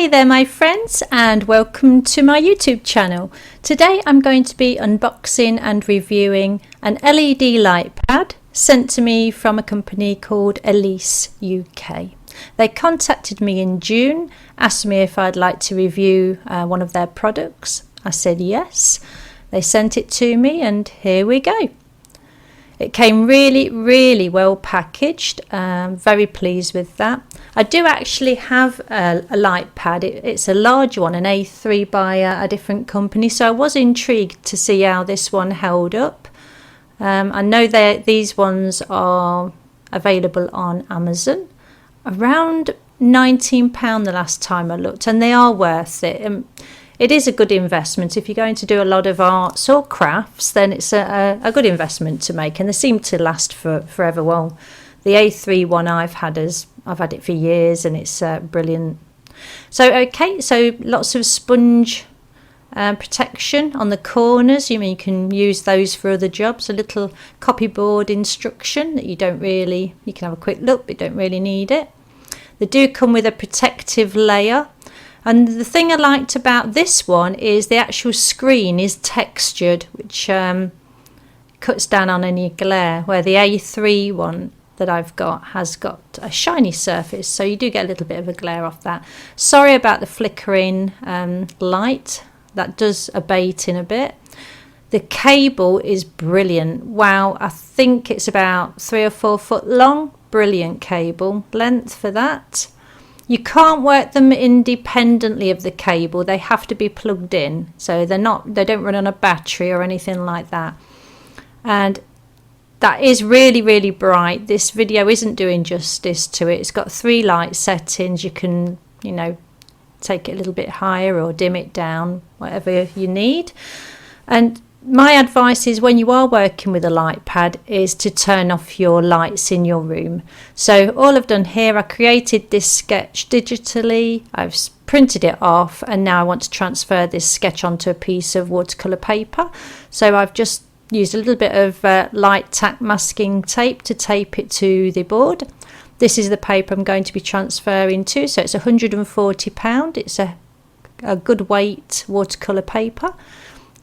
Hey there my friends, and welcome to my YouTube channel. Today I'm going to be unboxing and reviewing an LED light pad sent to me from a company called Elice UK. They contacted me in June, asked me if I'd like to review one of their products. I said yes. They sent it to me and here we go. It came really well packaged. Very pleased with that. I do actually have a light pad. It's a large one, an A3 by a different company, so I was intrigued to see how this one held up. I know that these ones are available on Amazon, around £19 the last time I looked, and they are worth it. It is a good investment. If you're going to do a lot of arts or crafts, then it's a good investment to make, and they seem to last forever. Well, the A3 one I've had it for years, and it's brilliant. So lots of sponge protection on the corners. You can use those for other jobs. A little copyboard instruction that you can have a quick look, but you don't really need it. They do come with a protective layer. And the thing I liked about this one is the actual screen is textured, which cuts down on any glare, where the A3 one that I've got has got a shiny surface, so you do get a little bit of a glare off that. Sorry about the flickering light. That does abate in a bit. The cable is brilliant. Wow, I think it's about 3 or 4 foot long. Brilliant cable length for that. You can't work them independently of the cable. They have to be plugged in, so they don't run on a battery or anything like that. And that is really bright. This video isn't doing justice to it. It's got 3 light settings. You can, take it a little bit higher or dim it down, whatever you need. And my advice is, when you are working with a light pad, is to turn off your lights in your room. So all I've done here, I created this sketch digitally, I've printed it off, and now I want to transfer this sketch onto a piece of watercolor paper. So I've just used a little bit of light tack masking tape to tape it to the board. This is the paper I'm going to be transferring to, so it's £140. It's a good weight watercolor paper.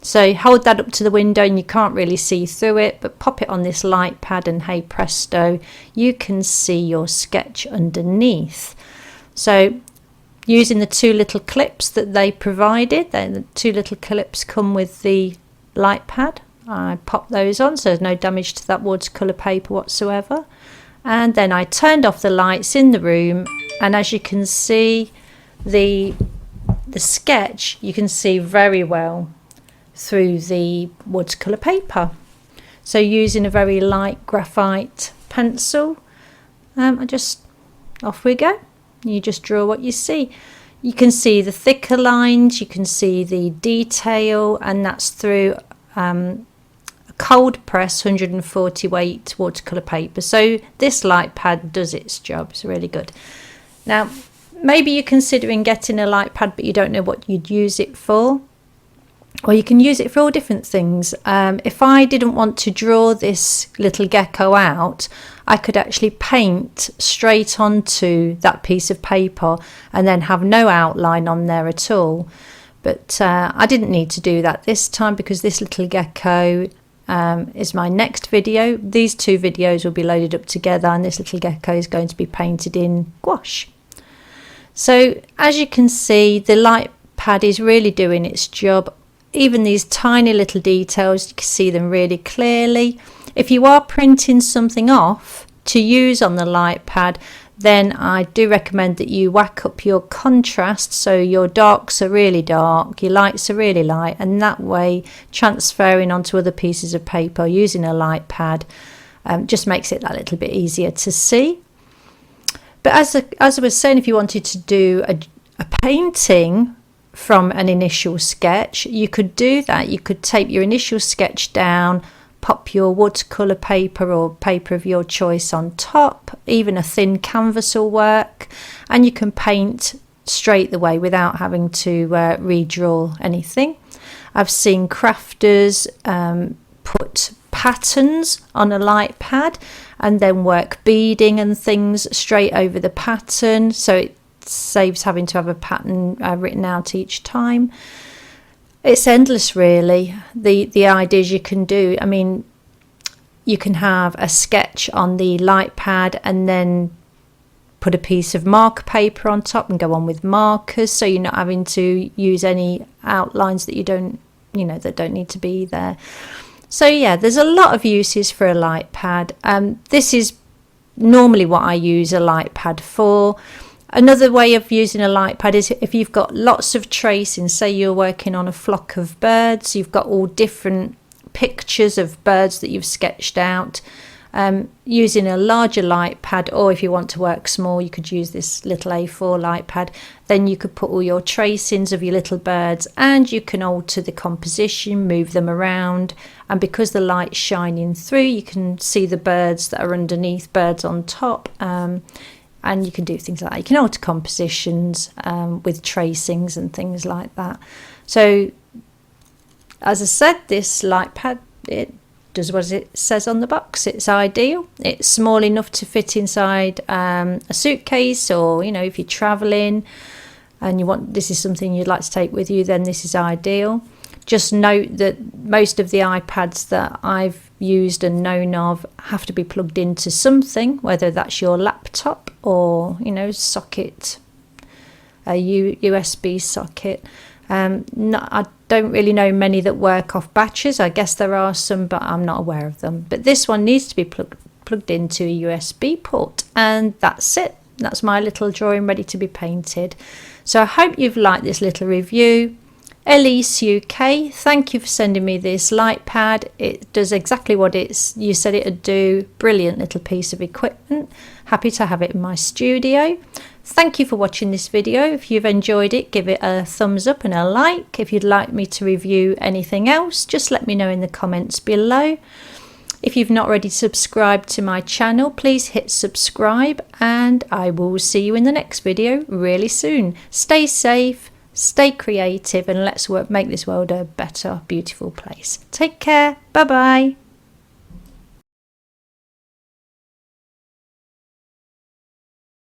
So hold that up to the window and you can't really see through it, but pop it on this light pad and hey presto, you can see your sketch underneath. So using the 2 little clips that they provided, the 2 little clips come with the light pad. I popped those on so there's no damage to that watercolour paper whatsoever. And then I turned off the lights in the room, and as you can see, the sketch you can see very well through the watercolor paper. So using a very light graphite pencil, off we go. You just draw what you see. You can see the thicker lines, you can see the detail, and that's through a cold press 140 weight watercolor paper. So this light pad does its job. It's really good. Now maybe you're considering getting a light pad but you don't know what you'd use it for. Or you can use it for all different things. If I didn't want to draw this little gecko out, I could actually paint straight onto that piece of paper and then have no outline on there at all. But I didn't need to do that this time, because this little gecko is my next video. These 2 videos will be loaded up together, and this little gecko is going to be painted in gouache. So as you can see, the light pad is really doing its job. Even these tiny little details, you can see them really clearly. If you are printing something off to use on the light pad, then I do recommend that you whack up your contrast, so your darks are really dark, your lights are really light, and that way transferring onto other pieces of paper using a light pad just makes it that little bit easier to see. But as I was saying, if you wanted to do a painting from an initial sketch, you could do that. You could tape your initial sketch down, pop your watercolor paper or paper of your choice on top. Even a thin canvas will work, and you can paint straight away without having to redraw anything. I've seen crafters put patterns on a light pad and then work beading and things straight over the pattern, so it saves having to have a pattern written out each time. It's endless really, the ideas you can do. I mean, you can have a sketch on the light pad and then put a piece of marker paper on top and go on with markers, so you're not having to use any outlines that you don't, that don't need to be there. So yeah, there's a lot of uses for a light pad. This is normally what I use a light pad for. Another way of using a light pad is if you've got lots of tracing, say you're working on a flock of birds, you've got all different pictures of birds that you've sketched out. Using a larger light pad, or if you want to work small, you could use this little A4 light pad. Then you could put all your tracings of your little birds, and you can alter the composition, move them around, and because the light's shining through, you can see the birds that are underneath, birds on top, and you can do things like that. You can alter compositions with tracings and things like that. So as I said, this light pad, it does what it says on the box. It's ideal. It's small enough to fit inside a suitcase, or if you're traveling and this is something you'd like to take with you, then this is ideal. Just note that most of the iPads that I've used and known of have to be plugged into something, whether that's your laptop or socket, a USB socket. I don't really know many that work off batteries. I guess there are some, but I'm not aware of them. But this one needs to be plugged into a USB port, and that's it. That's my little drawing ready to be painted. So I hope you've liked this little review. Elice UK, thank you for sending me this light pad. It does exactly what you said it would do. Brilliant little piece of equipment. Happy to have it in my studio. Thank you for watching this video. If you've enjoyed it, give it a thumbs up and a like. If you'd like me to review anything else, just let me know in the comments below. If you've not already subscribed to my channel, please hit subscribe, and I will see you in the next video really soon. Stay safe, stay creative, and let's make this world a better, beautiful place. Take care. Bye bye.